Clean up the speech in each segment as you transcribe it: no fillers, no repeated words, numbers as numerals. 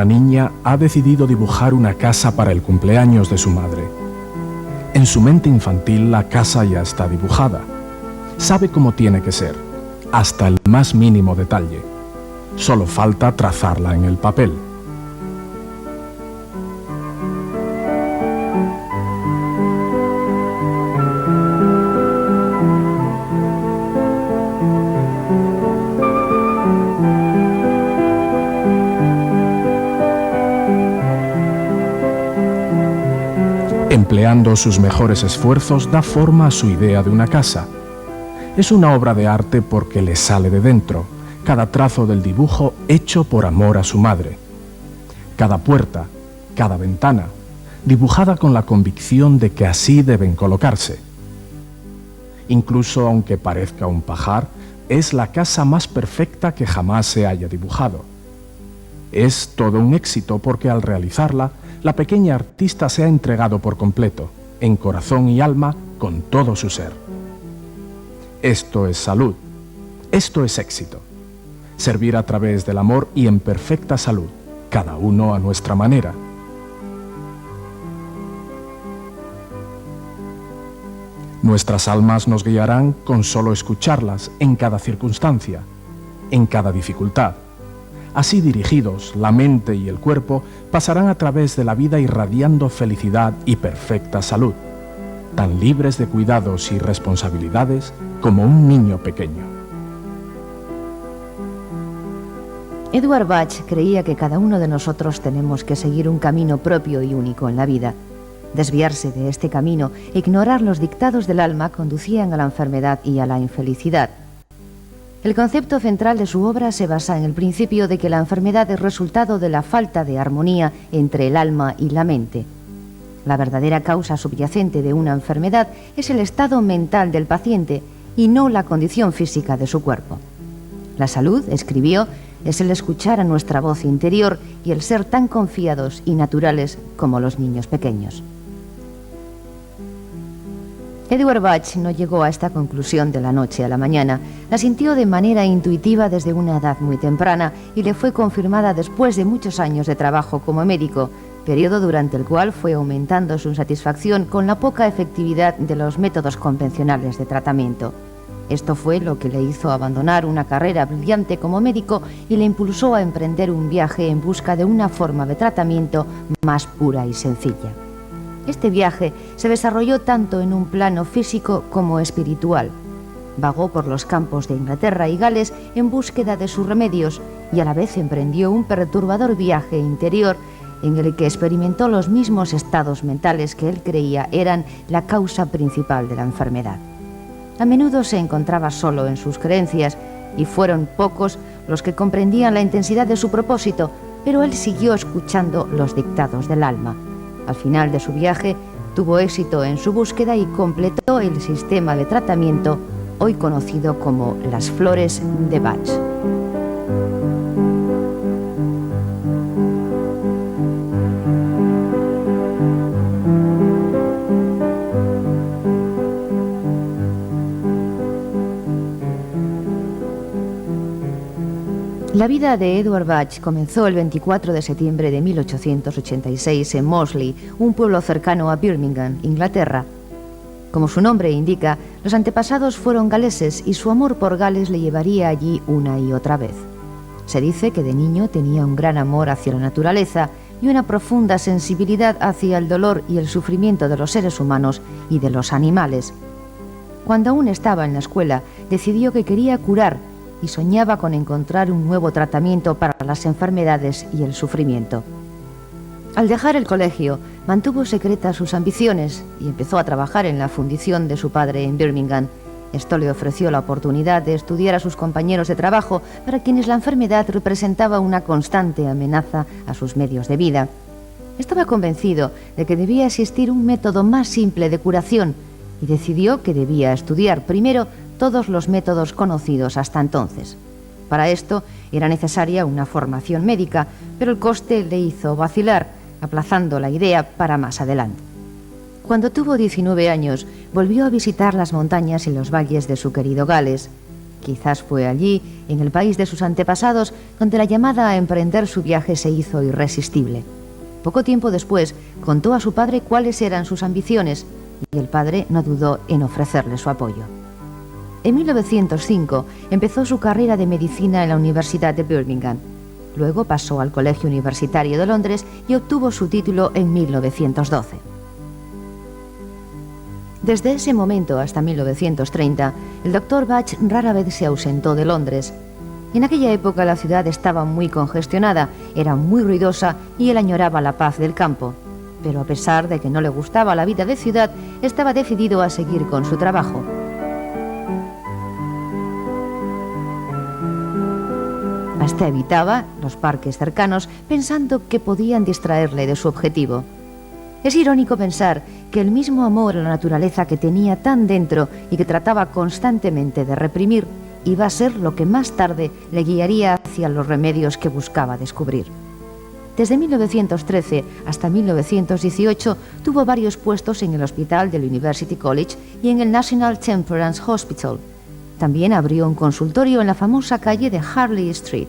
Una niña ha decidido dibujar una casa para el cumpleaños de su madre. En su mente infantil la casa ya está dibujada. Sabe cómo tiene que ser, hasta el más mínimo detalle. Solo falta trazarla en el papel. Empleando sus mejores esfuerzos, da forma a su idea de una casa. Es una obra de arte porque le sale de dentro, cada trazo del dibujo hecho por amor a su madre. Cada puerta, cada ventana, dibujada con la convicción de que así deben colocarse. Incluso aunque parezca un pajar, es la casa más perfecta que jamás se haya dibujado. Es todo un éxito porque al realizarla, la pequeña artista se ha entregado por completo, en corazón y alma, con todo su ser. Esto es salud, esto es éxito. Servir a través del amor y en perfecta salud, cada uno a nuestra manera. Nuestras almas nos guiarán con solo escucharlas en cada circunstancia, en cada dificultad. Así dirigidos, la mente y el cuerpo pasarán a través de la vida irradiando felicidad y perfecta salud, tan libres de cuidados y responsabilidades como un niño pequeño. Edward Bach creía que cada uno de nosotros tenemos que seguir un camino propio y único en la vida. Desviarse de este camino e ignorar los dictados del alma conducían a la enfermedad y a la infelicidad. El concepto central de su obra se basa en el principio de que la enfermedad es resultado de la falta de armonía entre el alma y la mente. La verdadera causa subyacente de una enfermedad es el estado mental del paciente y no la condición física de su cuerpo. La salud, escribió, es el escuchar a nuestra voz interior y el ser tan confiados y naturales como los niños pequeños. Edward Bach no llegó a esta conclusión de la noche a la mañana. La sintió de manera intuitiva desde una edad muy temprana y le fue confirmada después de muchos años de trabajo como médico, periodo durante el cual fue aumentando su satisfacción con la poca efectividad de los métodos convencionales de tratamiento. Esto fue lo que le hizo abandonar una carrera brillante como médico y le impulsó a emprender un viaje en busca de una forma de tratamiento más pura y sencilla. Este viaje se desarrolló tanto en un plano físico como espiritual. Vagó por los campos de Inglaterra y Gales en búsqueda de sus remedios y a la vez emprendió un perturbador viaje interior en el que experimentó los mismos estados mentales que él creía eran la causa principal de la enfermedad. A menudo se encontraba solo en sus creencias y fueron pocos los que comprendían la intensidad de su propósito, pero él siguió escuchando los dictados del alma. Al final de su viaje, tuvo éxito en su búsqueda y completó el sistema de tratamiento hoy conocido como las flores de Bach. La vida de Edward Bach comenzó el 24 de septiembre de 1886 en Moseley, un pueblo cercano a Birmingham, Inglaterra. Como su nombre indica, los antepasados fueron galeses y su amor por Gales le llevaría allí una y otra vez. Se dice que de niño tenía un gran amor hacia la naturaleza y una profunda sensibilidad hacia el dolor y el sufrimiento de los seres humanos y de los animales. Cuando aún estaba en la escuela, decidió que quería curar y soñaba con encontrar un nuevo tratamiento para las enfermedades y el sufrimiento. Al dejar el colegio, mantuvo secretas sus ambiciones y empezó a trabajar en la fundición de su padre en Birmingham. Esto le ofreció la oportunidad de estudiar a sus compañeros de trabajo, para quienes la enfermedad representaba una constante amenaza a sus medios de vida. Estaba convencido de que debía existir un método más simple de curación y decidió que debía estudiar primero todos los métodos conocidos hasta entonces. Para esto era necesaria una formación médica, pero el coste le hizo vacilar, aplazando la idea para más adelante. Cuando tuvo 19 años, volvió a visitar las montañas y los valles de su querido Gales. Quizás fue allí, en el país de sus antepasados, donde la llamada a emprender su viaje se hizo irresistible. Poco tiempo después, contó a su padre cuáles eran sus ambiciones, y el padre no dudó en ofrecerle su apoyo. En 1905 empezó su carrera de medicina en la Universidad de Birmingham. Luego pasó al Colegio Universitario de Londres y obtuvo su título en 1912. Desde ese momento hasta 1930, el Dr. Bach rara vez se ausentó de Londres. En aquella época la ciudad estaba muy congestionada, era muy ruidosa y él añoraba la paz del campo. Pero a pesar de que no le gustaba la vida de ciudad, estaba decidido a seguir con su trabajo. Hasta evitaba los parques cercanos pensando que podían distraerle de su objetivo. Es irónico pensar que el mismo amor a la naturaleza que tenía tan dentro y que trataba constantemente de reprimir iba a ser lo que más tarde le guiaría hacia los remedios que buscaba descubrir. Desde 1913 hasta 1918 tuvo varios puestos en el hospital del University College y en el National Temperance Hospital. También abrió un consultorio en la famosa calle de Harley Street.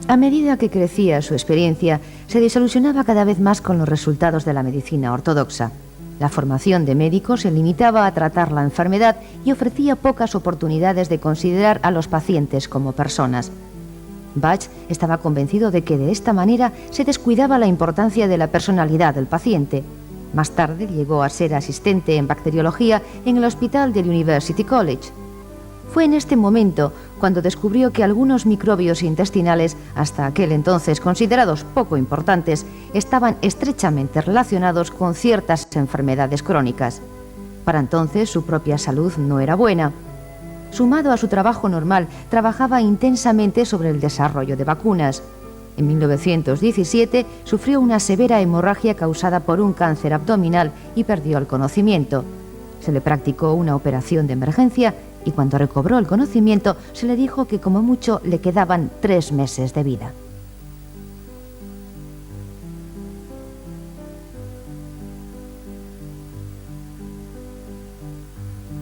A medida que crecía su experiencia, se desilusionaba cada vez más con los resultados de la medicina ortodoxa. La formación de médicos se limitaba a tratar la enfermedad y ofrecía pocas oportunidades de considerar a los pacientes como personas. Bach estaba convencido de que de esta manera se descuidaba la importancia de la personalidad del paciente. Más tarde llegó a ser asistente en bacteriología en el hospital del University College. Fue en este momento cuando descubrió que algunos microbios intestinales, hasta aquel entonces considerados poco importantes, estaban estrechamente relacionados con ciertas enfermedades crónicas. Para entonces su propia salud no era buena. Sumado a su trabajo normal, trabajaba intensamente sobre el desarrollo de vacunas. En 1917 sufrió una severa hemorragia causada por un cáncer abdominal y perdió el conocimiento. Se le practicó una operación de emergencia y cuando recobró el conocimiento se le dijo que como mucho le quedaban 3 meses de vida.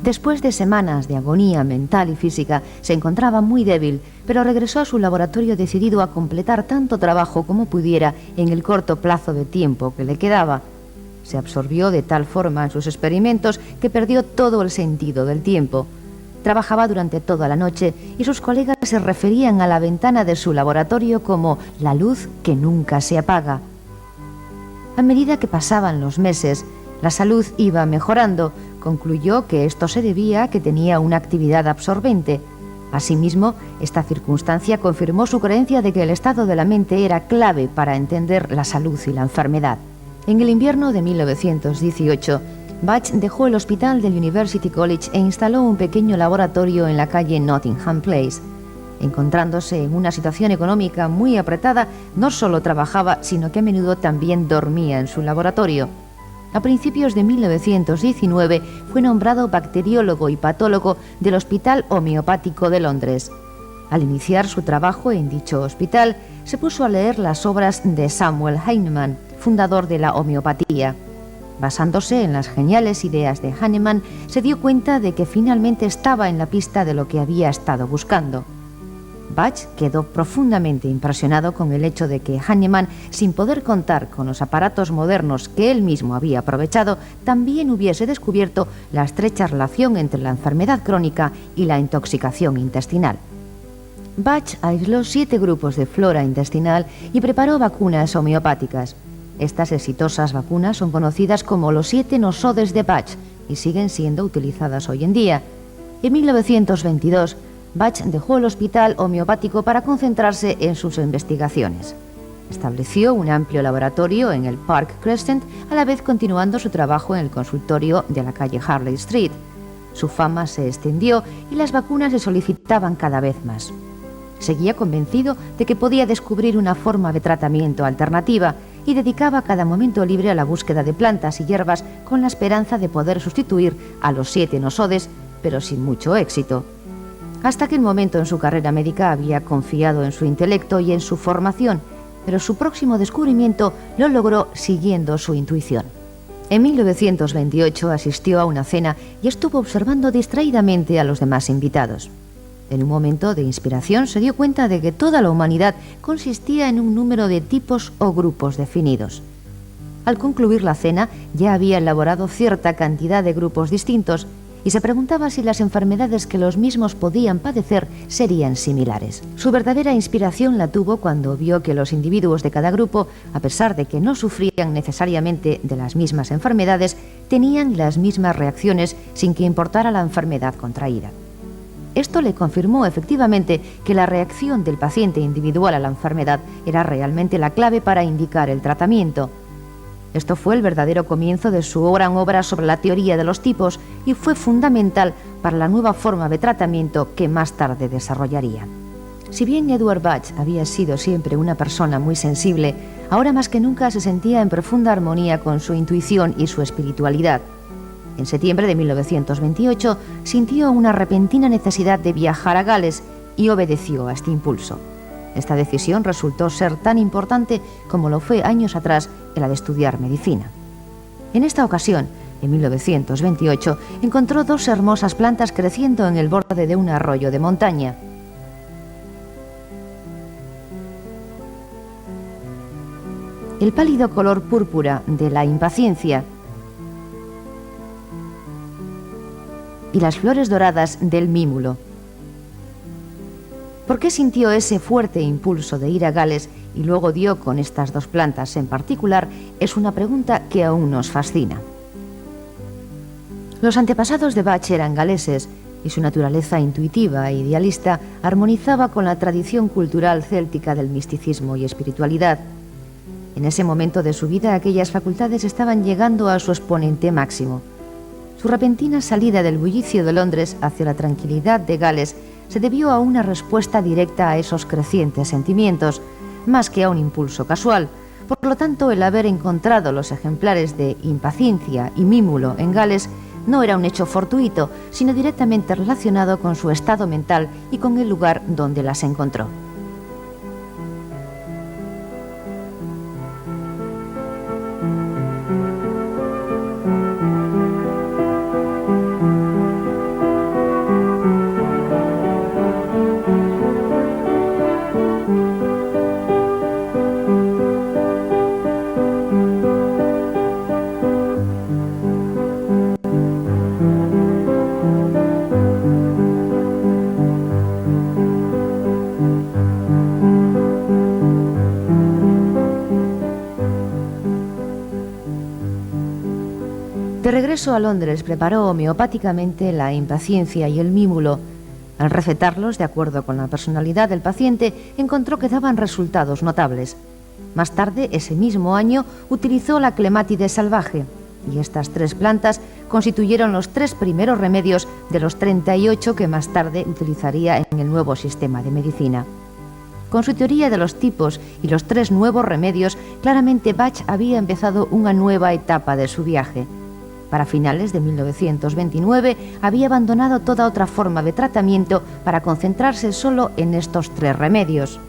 Después de semanas de agonía mental y física, se encontraba muy débil, pero regresó a su laboratorio decidido a completar tanto trabajo como pudiera en el corto plazo de tiempo que le quedaba. Se absorbió de tal forma en sus experimentos que perdió todo el sentido del tiempo. Trabajaba durante toda la noche y sus colegas se referían a la ventana de su laboratorio como la luz que nunca se apaga. A medida que pasaban los meses, la salud iba mejorando. Concluyó que esto se debía a que tenía una actividad absorbente. Asimismo, esta circunstancia confirmó su creencia de que el estado de la mente era clave para entender la salud y la enfermedad. En el invierno de 1918, Bach dejó el hospital del University College e instaló un pequeño laboratorio en la calle Nottingham Place. Encontrándose en una situación económica muy apretada, no solo trabajaba, sino que a menudo también dormía en su laboratorio. A principios de 1919 fue nombrado bacteriólogo y patólogo del Hospital Homeopático de Londres. Al iniciar su trabajo en dicho hospital, se puso a leer las obras de Samuel Hahnemann, fundador de la homeopatía. Basándose en las geniales ideas de Hahnemann, se dio cuenta de que finalmente estaba en la pista de lo que había estado buscando. Bach quedó profundamente impresionado con el hecho de que Hahnemann, sin poder contar con los aparatos modernos que él mismo había aprovechado, también hubiese descubierto la estrecha relación entre la enfermedad crónica y la intoxicación intestinal. Bach aisló 7 grupos de flora intestinal y preparó vacunas homeopáticas. Estas exitosas vacunas son conocidas como los 7 nosodes de Bach y siguen siendo utilizadas hoy en día. En 1922, Bach dejó el hospital homeopático para concentrarse en sus investigaciones. Estableció un amplio laboratorio en el Park Crescent, a la vez continuando su trabajo en el consultorio de la calle Harley Street. Su fama se extendió y las vacunas se solicitaban cada vez más. Seguía convencido de que podía descubrir una forma de tratamiento alternativa y dedicaba cada momento libre a la búsqueda de plantas y hierbas con la esperanza de poder sustituir a los 7 nosodes, pero sin mucho éxito. Hasta aquel momento en su carrera médica había confiado en su intelecto y en su formación, pero su próximo descubrimiento lo logró siguiendo su intuición. En 1928 asistió a una cena y estuvo observando distraídamente a los demás invitados. En un momento de inspiración se dio cuenta de que toda la humanidad consistía en un número de tipos o grupos definidos. Al concluir la cena ya había elaborado cierta cantidad de grupos distintos y se preguntaba si las enfermedades que los mismos podían padecer serían similares. Su verdadera inspiración la tuvo cuando vio que los individuos de cada grupo, a pesar de que no sufrían necesariamente de las mismas enfermedades, tenían las mismas reacciones sin que importara la enfermedad contraída. Esto le confirmó efectivamente que la reacción del paciente individual a la enfermedad era realmente la clave para indicar el tratamiento. Esto fue el verdadero comienzo de su gran obra sobre la teoría de los tipos y fue fundamental para la nueva forma de tratamiento que más tarde desarrollaría. Si bien Edward Bach había sido siempre una persona muy sensible, ahora más que nunca se sentía en profunda armonía con su intuición y su espiritualidad. En septiembre de 1928 sintió una repentina necesidad de viajar a Gales y obedeció a este impulso. Esta decisión resultó ser tan importante como lo fue años atrás la de estudiar medicina. En esta ocasión, en 1928, encontró dos hermosas plantas creciendo en el borde de un arroyo de montaña. El pálido color púrpura de la impaciencia y las flores doradas del mímulo. ¿Por qué sintió ese fuerte impulso de ir a Gales y luego dio con estas dos plantas en particular? Es una pregunta que aún nos fascina. Los antepasados de Bach eran galeses y su naturaleza intuitiva e idealista armonizaba con la tradición cultural céltica del misticismo y espiritualidad. En ese momento de su vida, aquellas facultades estaban llegando a su exponente máximo. Su repentina salida del bullicio de Londres hacia la tranquilidad de Gales se debió a una respuesta directa a esos crecientes sentimientos, más que a un impulso casual. Por lo tanto, el haber encontrado los ejemplares de impaciencia y mímulo en Gales no era un hecho fortuito, sino directamente relacionado con su estado mental y con el lugar donde las encontró. De regreso a Londres, preparó homeopáticamente la impaciencia y el mímulo. Al recetarlos, de acuerdo con la personalidad del paciente, encontró que daban resultados notables. Más tarde, ese mismo año, utilizó la clemátide salvaje, y estas tres plantas constituyeron los 3 primeros remedios de los 38 que más tarde utilizaría en el nuevo sistema de medicina. Con su teoría de los tipos y los 3 nuevos remedios, claramente Bach había empezado una nueva etapa de su viaje. Para finales de 1929 había abandonado toda otra forma de tratamiento para concentrarse solo en estos 3 remedios.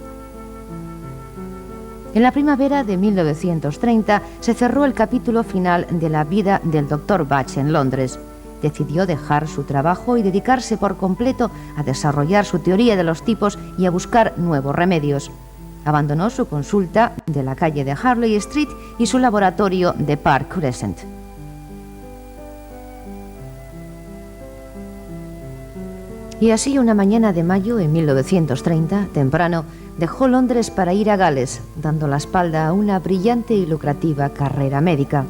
En la primavera de 1930 se cerró el capítulo final de la vida del Dr. Bach en Londres. Decidió dejar su trabajo y dedicarse por completo a desarrollar su teoría de los tipos y a buscar nuevos remedios. Abandonó su consulta de la calle de Harley Street y su laboratorio de Park Crescent. Y así, una mañana de mayo de 1930, temprano, dejó Londres para ir a Gales, dando la espalda a una brillante y lucrativa carrera médica.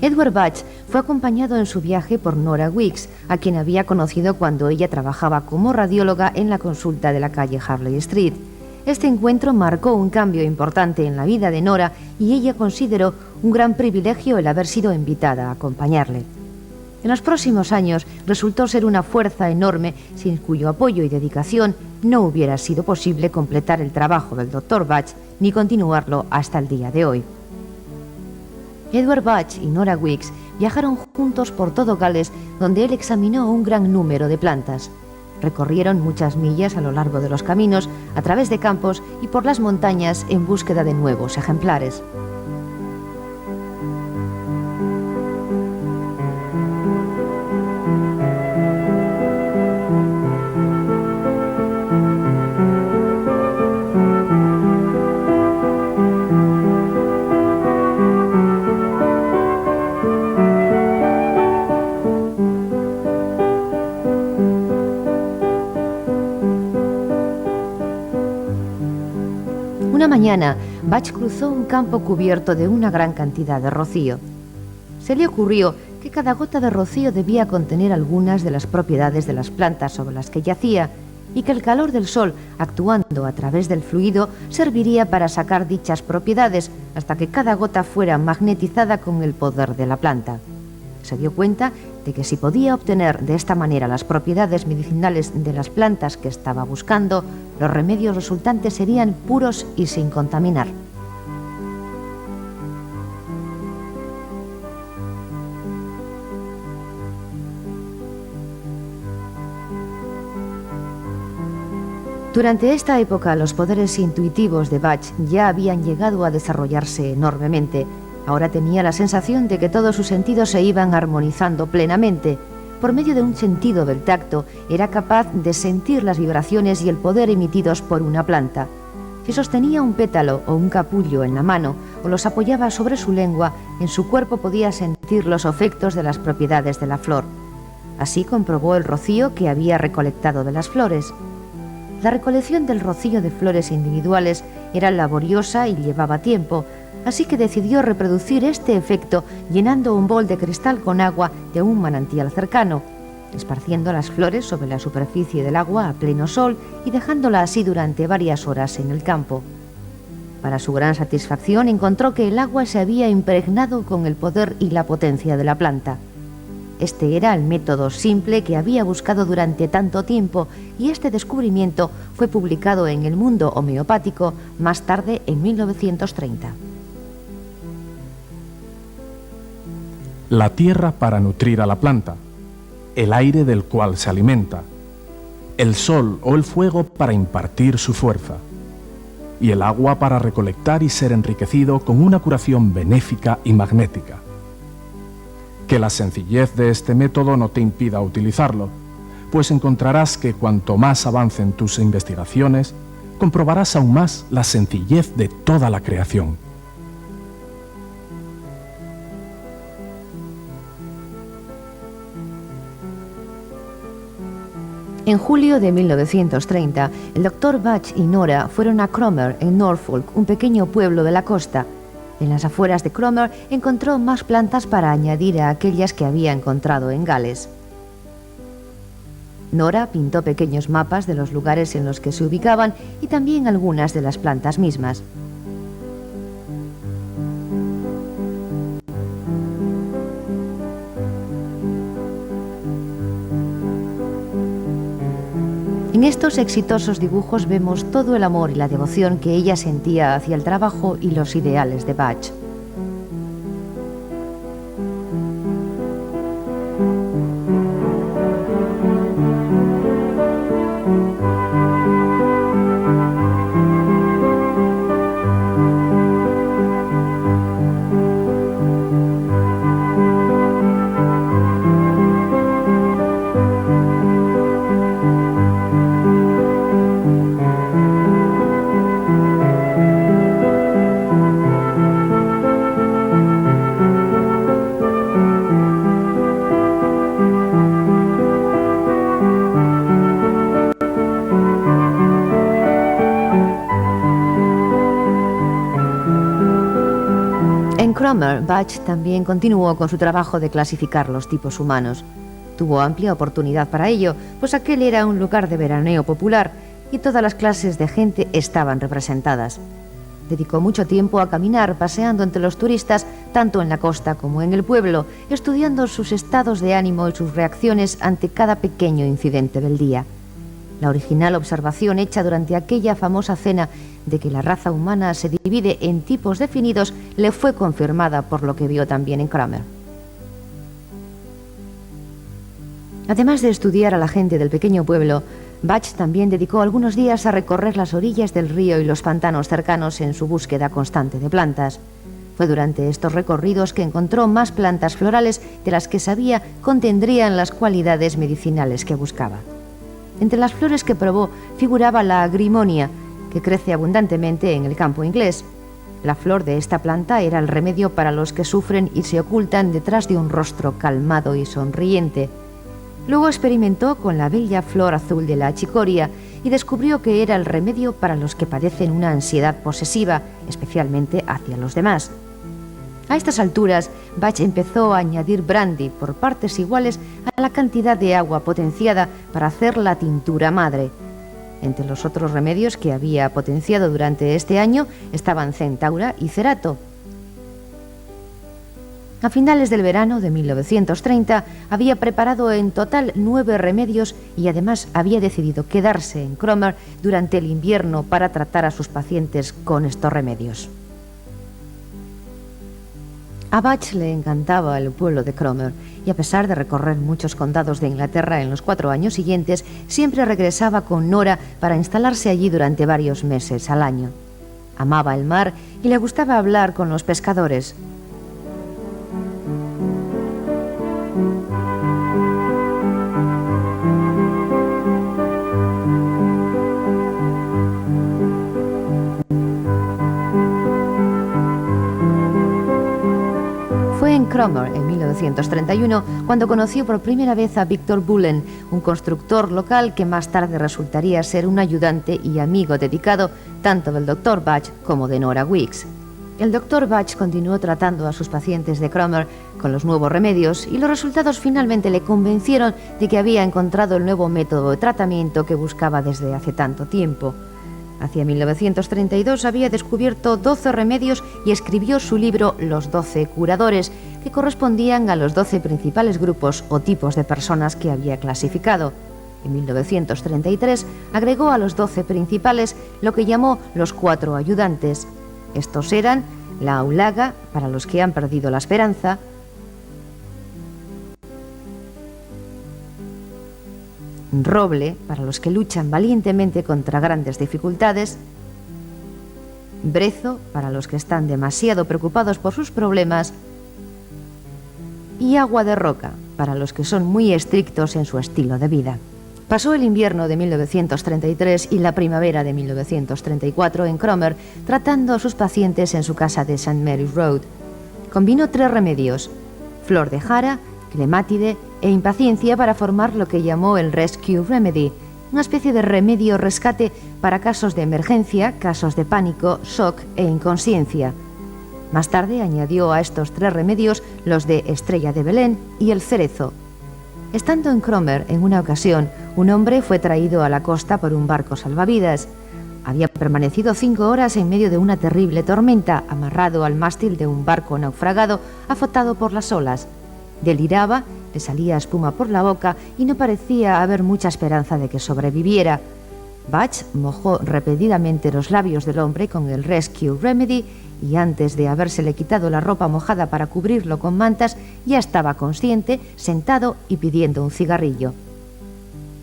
Edward Bach fue acompañado en su viaje por Nora Weeks, a quien había conocido cuando ella trabajaba como radióloga en la consulta de la calle Harley Street. Este encuentro marcó un cambio importante en la vida de Nora y ella consideró un gran privilegio el haber sido invitada a acompañarle. En los próximos años resultó ser una fuerza enorme sin cuyo apoyo y dedicación no hubiera sido posible completar el trabajo del Dr. Bach ni continuarlo hasta el día de hoy. Edward Bach y Nora Weeks viajaron juntos por todo Gales, donde él examinó un gran número de plantas. Recorrieron muchas millas a lo largo de los caminos, a través de campos y por las montañas en búsqueda de nuevos ejemplares. Una mañana, Bach cruzó un campo cubierto de una gran cantidad de rocío. Se le ocurrió que cada gota de rocío debía contener algunas de las propiedades de las plantas sobre las que yacía y que el calor del sol, actuando a través del fluido, serviría para sacar dichas propiedades hasta que cada gota fuera magnetizada con el poder de la planta. Se dio cuenta de que si podía obtener de esta manera las propiedades medicinales de las plantas que estaba buscando, los remedios resultantes serían puros y sin contaminar. Durante esta época, los poderes intuitivos de Bach ya habían llegado a desarrollarse enormemente. Ahora tenía la sensación de que todos sus sentidos se iban armonizando plenamente. Por medio de un sentido del tacto, era capaz de sentir las vibraciones y el poder emitidos por una planta. Si sostenía un pétalo o un capullo en la mano o los apoyaba sobre su lengua, en su cuerpo podía sentir los efectos de las propiedades de la flor. Así comprobó el rocío que había recolectado de las flores. La recolección del rocío de flores individuales era laboriosa y llevaba tiempo, así que decidió reproducir este efecto llenando un bol de cristal con agua de un manantial cercano, esparciendo las flores sobre la superficie del agua a pleno sol y dejándola así durante varias horas en el campo. Para su gran satisfacción encontró que el agua se había impregnado con el poder y la potencia de la planta. Este era el método simple que había buscado durante tanto tiempo y este descubrimiento fue publicado en El Mundo Homeopático más tarde en 1930. La tierra para nutrir a la planta, el aire del cual se alimenta, el sol o el fuego para impartir su fuerza, y el agua para recolectar y ser enriquecido con una curación benéfica y magnética. Que la sencillez de este método no te impida utilizarlo, pues encontrarás que cuanto más avancen tus investigaciones, comprobarás aún más la sencillez de toda la creación. En julio de 1930, el doctor Bach y Nora fueron a Cromer, en Norfolk, un pequeño pueblo de la costa. En las afueras de Cromer encontró más plantas para añadir a aquellas que había encontrado en Gales. Nora pintó pequeños mapas de los lugares en los que se ubicaban y también algunas de las plantas mismas. En estos exitosos dibujos vemos todo el amor y la devoción que ella sentía hacia el trabajo y los ideales de Bach. En Cromer, Bach también continuó con su trabajo de clasificar los tipos humanos. Tuvo amplia oportunidad para ello, pues aquel era un lugar de veraneo popular y todas las clases de gente estaban representadas. Dedicó mucho tiempo a caminar, paseando entre los turistas, tanto en la costa como en el pueblo, estudiando sus estados de ánimo y sus reacciones ante cada pequeño incidente del día. La original observación hecha durante aquella famosa cena de que la raza humana se divide en tipos definidos le fue confirmada por lo que vio también en Cromer. Además de estudiar a la gente del pequeño pueblo, Bach también dedicó algunos días a recorrer las orillas del río y los pantanos cercanos en su búsqueda constante de plantas. Fue durante estos recorridos que encontró más plantas florales de las que sabía contendrían las cualidades medicinales que buscaba. Entre las flores que probó figuraba la agrimonia, que crece abundantemente en el campo inglés. La flor de esta planta era el remedio para los que sufren y se ocultan detrás de un rostro calmado y sonriente. Luego experimentó con la bella flor azul de la chicoria y descubrió que era el remedio para los que padecen una ansiedad posesiva, especialmente hacia los demás. A estas alturas, Bach empezó a añadir brandy por partes iguales a la cantidad de agua potenciada para hacer la tintura madre. Entre los otros remedios que había potenciado durante este año estaban centaura y cerato. A finales del verano de 1930 había preparado en total 9 remedios y además había decidido quedarse en Cromer durante el invierno para tratar a sus pacientes con estos remedios. A Bach le encantaba el pueblo de Cromer y a pesar de recorrer muchos condados de Inglaterra en los 4 años siguientes, siempre regresaba con Nora para instalarse allí durante varios meses al año. Amaba el mar y le gustaba hablar con los pescadores. Fue en Cromer, en 1931, cuando conoció por primera vez a Victor Bullen, un constructor local que más tarde resultaría ser un ayudante y amigo dedicado tanto del Dr. Bach como de Nora Weeks. El Dr. Bach continuó tratando a sus pacientes de Cromer con los nuevos remedios y los resultados finalmente le convencieron de que había encontrado el nuevo método de tratamiento que buscaba desde hace tanto tiempo. Hacia 1932 había descubierto 12 remedios y escribió su libro Los 12 curadores, que correspondían a los 12 principales grupos o tipos de personas que había clasificado. En 1933 agregó a los 12 principales lo que llamó los 4 ayudantes. Estos eran la aulaga, para los que han perdido la esperanza, roble, para los que luchan valientemente contra grandes dificultades, brezo, para los que están demasiado preocupados por sus problemas, y agua de roca, para los que son muy estrictos en su estilo de vida. Pasó el invierno de 1933 y la primavera de 1934 en Cromer, tratando a sus pacientes en su casa de St. Mary's Road. Combinó 3 remedios: flor de jara, clemátide e impaciencia para formar lo que llamó el Rescue Remedy, una especie de remedio rescate para casos de emergencia, casos de pánico, shock e inconsciencia. Más tarde añadió a estos 3 remedios los de Estrella de Belén y el cerezo. Estando en Cromer, en una ocasión, un hombre fue traído a la costa por un barco salvavidas. Había permanecido 5 horas en medio de una terrible tormenta, amarrado al mástil de un barco naufragado, azotado por las olas. Deliraba, le salía espuma por la boca y no parecía haber mucha esperanza de que sobreviviera. Bach mojó repetidamente los labios del hombre con el Rescue Remedy y antes de habérsele quitado la ropa mojada para cubrirlo con mantas, ya estaba consciente, sentado y pidiendo un cigarrillo.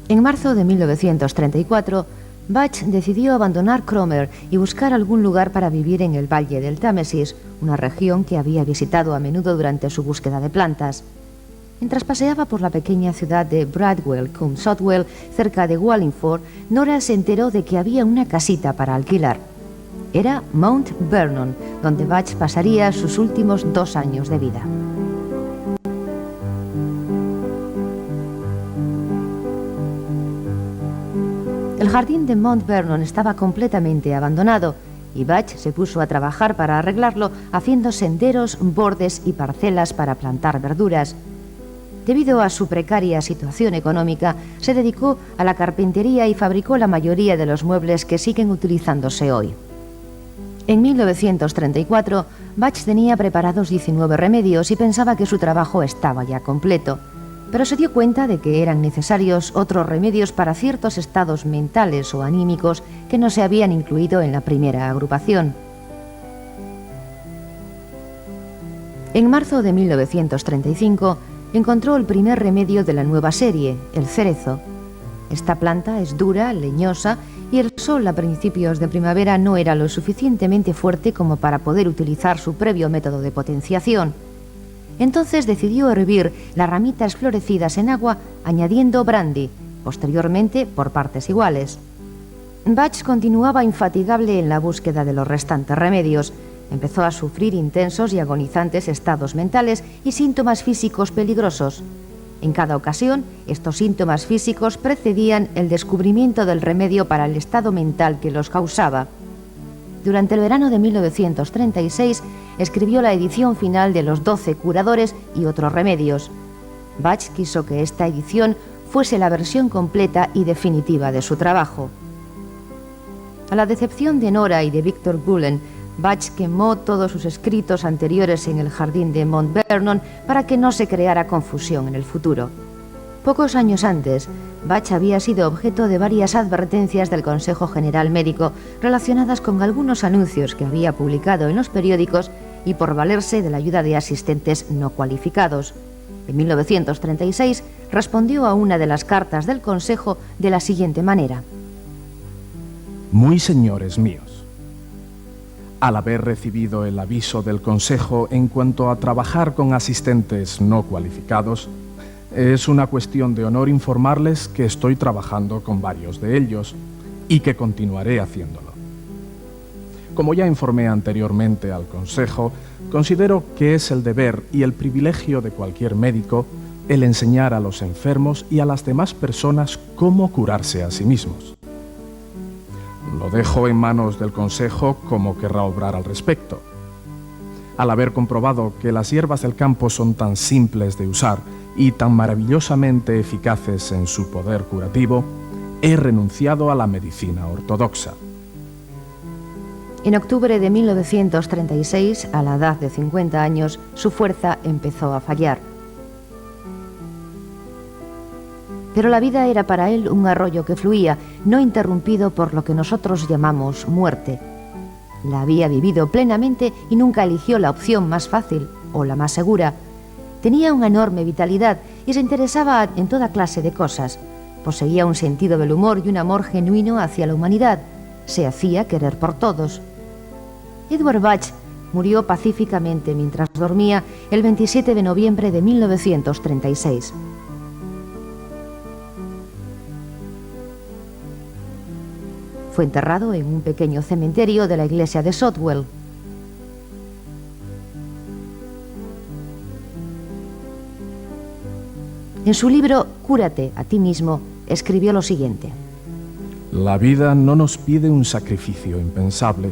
En marzo de 1934, Bach decidió abandonar Cromer y buscar algún lugar para vivir en el Valle del Támesis, una región que había visitado a menudo durante su búsqueda de plantas. Mientras paseaba por la pequeña ciudad de Bradwell-cum-Sotwell, cerca de Wallingford, Nora se enteró de que había una casita para alquilar. Era Mount Vernon, donde Bach pasaría sus últimos 2 años de vida. El jardín de Mount Vernon estaba completamente abandonado y Bach se puso a trabajar para arreglarlo, haciendo senderos, bordes y parcelas para plantar verduras. Debido a su precaria situación económica, se dedicó a la carpintería y fabricó la mayoría de los muebles que siguen utilizándose hoy. En 1934, Bach tenía preparados 19 remedios y pensaba que su trabajo estaba ya completo, pero se dio cuenta de que eran necesarios otros remedios para ciertos estados mentales o anímicos que no se habían incluido en la primera agrupación. En marzo de 1935, encontró el primer remedio de la nueva serie, el cerezo. Esta planta es dura, leñosa, y el sol a principios de primavera no era lo suficientemente fuerte como para poder utilizar su previo método de potenciación. Entonces decidió hervir las ramitas florecidas en agua, añadiendo brandy, posteriormente por partes iguales. Bach continuaba infatigable en la búsqueda de los restantes remedios. Empezó a sufrir intensos y agonizantes estados mentales y síntomas físicos peligrosos. En cada ocasión, estos síntomas físicos precedían el descubrimiento del remedio para el estado mental que los causaba. Durante el verano de 1936, escribió la edición final de Los 12 curadores y otros remedios. Bach quiso que esta edición fuese la versión completa y definitiva de su trabajo. A la decepción de Nora y de Victor Bullen, Bach quemó todos sus escritos anteriores en el jardín de Mount Vernon para que no se creara confusión en el futuro. Pocos años antes, Bach había sido objeto de varias advertencias del Consejo General Médico relacionadas con algunos anuncios que había publicado en los periódicos y por valerse de la ayuda de asistentes no cualificados. En 1936 respondió a una de las cartas del Consejo de la siguiente manera: Muy señores míos, al haber recibido el aviso del Consejo en cuanto a trabajar con asistentes no cualificados, es una cuestión de honor informarles que estoy trabajando con varios de ellos y que continuaré haciéndolo. Como ya informé anteriormente al Consejo, considero que es el deber y el privilegio de cualquier médico el enseñar a los enfermos y a las demás personas cómo curarse a sí mismos. Lo dejo en manos del Consejo cómo querrá obrar al respecto. Al haber comprobado que las hierbas del campo son tan simples de usar y tan maravillosamente eficaces en su poder curativo, he renunciado a la medicina ortodoxa. En octubre de 1936, a la edad de 50 años, su fuerza empezó a fallar. Pero la vida era para él un arroyo que fluía, no interrumpido por lo que nosotros llamamos muerte. La había vivido plenamente y nunca eligió la opción más fácil o la más segura. Tenía una enorme vitalidad y se interesaba en toda clase de cosas. Poseía un sentido del humor y un amor genuino hacia la humanidad. Se hacía querer por todos. Edward Bach murió pacíficamente mientras dormía el 27 de noviembre de 1936. Fue enterrado en un pequeño cementerio de la iglesia de Southwell. En su libro Cúrate a ti mismo, escribió lo siguiente: La vida no nos pide un sacrificio impensable,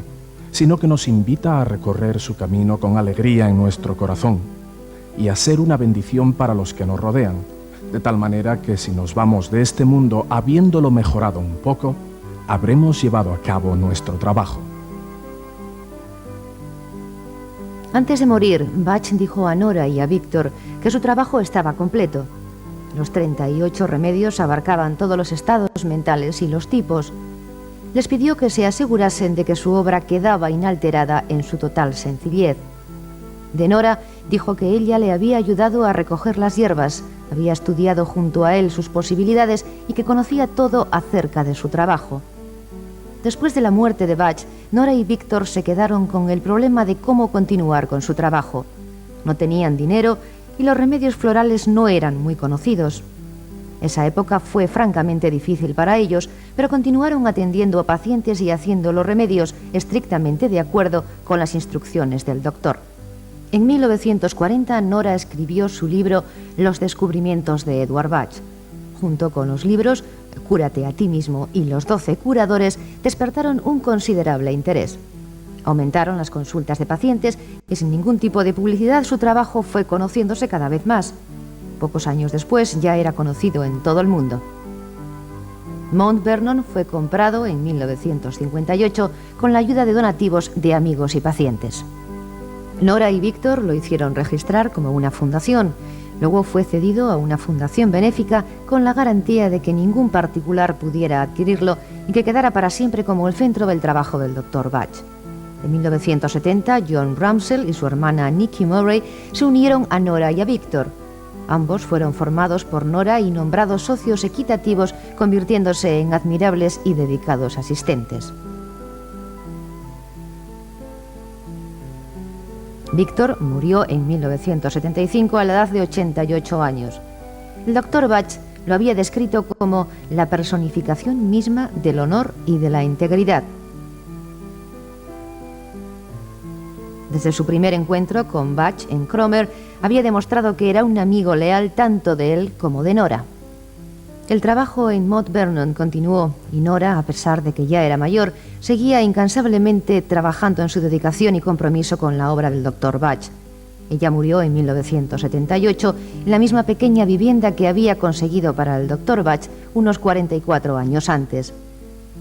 sino que nos invita a recorrer su camino con alegría en nuestro corazón y a ser una bendición para los que nos rodean, de tal manera que si nos vamos de este mundo habiéndolo mejorado un poco, habremos llevado a cabo nuestro trabajo. Antes de morir, Bach dijo a Nora y a Víctor que su trabajo estaba completo. Los 38 remedios abarcaban todos los estados mentales y los tipos. Les pidió que se asegurasen de que su obra quedaba inalterada en su total sencillez. De Nora dijo que ella le había ayudado a recoger las hierbas, había estudiado junto a él sus posibilidades y que conocía todo acerca de su trabajo. Después de la muerte de Bach, Nora y Víctor se quedaron con el problema de cómo continuar con su trabajo. No tenían dinero y los remedios florales no eran muy conocidos. Esa época fue francamente difícil para ellos, pero continuaron atendiendo a pacientes y haciendo los remedios estrictamente de acuerdo con las instrucciones del doctor. En 1940, Nora escribió su libro Los descubrimientos de Edward Bach. Junto con los libros Cúrate a ti mismo y Los 12 curadores, despertaron un considerable interés. Aumentaron las consultas de pacientes y sin ningún tipo de publicidad su trabajo fue conociéndose cada vez más. Pocos años después ya era conocido en todo el mundo. Mount Vernon fue comprado en 1958 con la ayuda de donativos de amigos y pacientes. Nora y Víctor lo hicieron registrar como una fundación. Luego fue cedido a una fundación benéfica con la garantía de que ningún particular pudiera adquirirlo y que quedara para siempre como el centro del trabajo del Dr. Bach. En 1970, John Ramsell y su hermana Nicky Murray se unieron a Nora y a Víctor. Ambos fueron formados por Nora y nombrados socios equitativos, convirtiéndose en admirables y dedicados asistentes. Víctor murió en 1975 a la edad de 88 años. El Dr. Bach lo había descrito como la personificación misma del honor y de la integridad. Desde su primer encuentro con Bach en Cromer, había demostrado que era un amigo leal tanto de él como de Nora. El trabajo en Mount Vernon continuó y Nora, a pesar de que ya era mayor, seguía incansablemente trabajando en su dedicación y compromiso con la obra del Dr. Bach. Ella murió en 1978 en la misma pequeña vivienda que había conseguido para el Dr. Bach unos 44 años antes.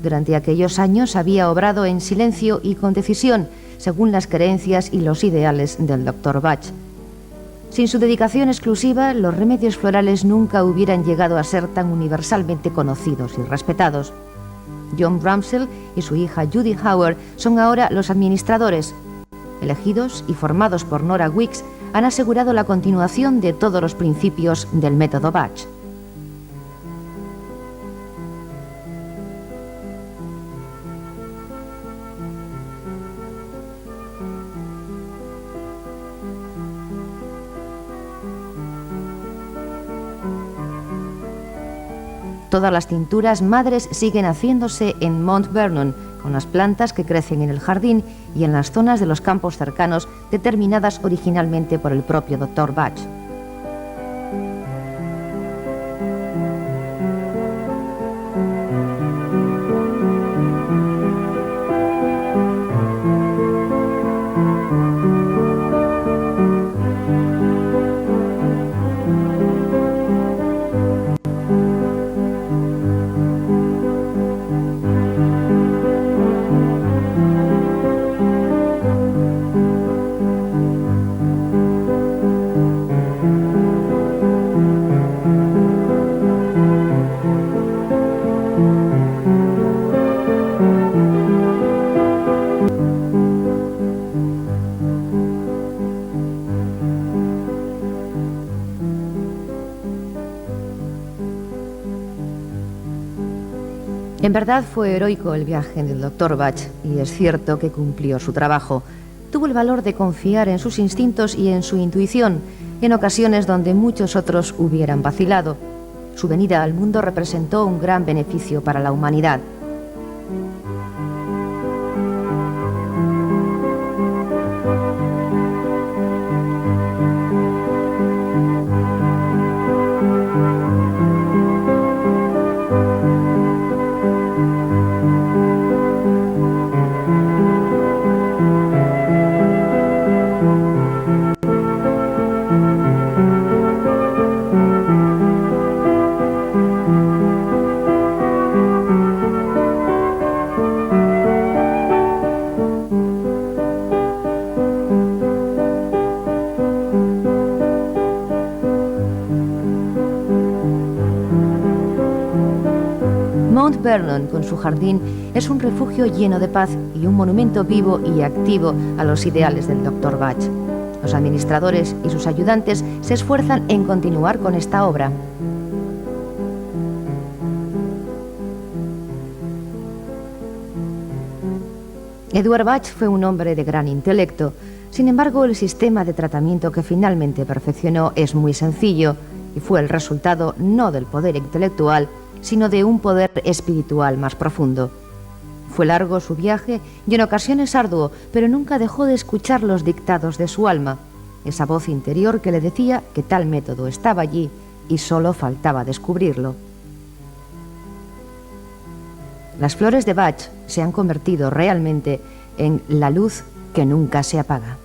Durante aquellos años había obrado en silencio y con decisión, según las creencias y los ideales del Dr. Bach. Sin su dedicación exclusiva, los remedios florales nunca hubieran llegado a ser tan universalmente conocidos y respetados. John Ramsell y su hija Judy Howard son ahora los administradores. Elegidos y formados por Nora Weeks, han asegurado la continuación de todos los principios del método Bach. Todas las tinturas madres siguen haciéndose en Mount Vernon, con las plantas que crecen en el jardín y en las zonas de los campos cercanos determinadas originalmente por el propio Dr. Bach. En verdad fue heroico el viaje del Dr. Bach y es cierto que cumplió su trabajo. Tuvo el valor de confiar en sus instintos y en su intuición, en ocasiones donde muchos otros hubieran vacilado. Su venida al mundo representó un gran beneficio para la humanidad. Mount Vernon, con su jardín, es un refugio lleno de paz y un monumento vivo y activo a los ideales del Dr. Bach. Los administradores y sus ayudantes se esfuerzan en continuar con esta obra. Edward Bach fue un hombre de gran intelecto. Sin embargo, el sistema de tratamiento que finalmente perfeccionó es muy sencillo y fue el resultado no del poder intelectual, sino de un poder espiritual más profundo. Fue largo su viaje y en ocasiones arduo, pero nunca dejó de escuchar los dictados de su alma, esa voz interior que le decía que tal método estaba allí y solo faltaba descubrirlo. Las flores de Bach se han convertido realmente en la luz que nunca se apaga.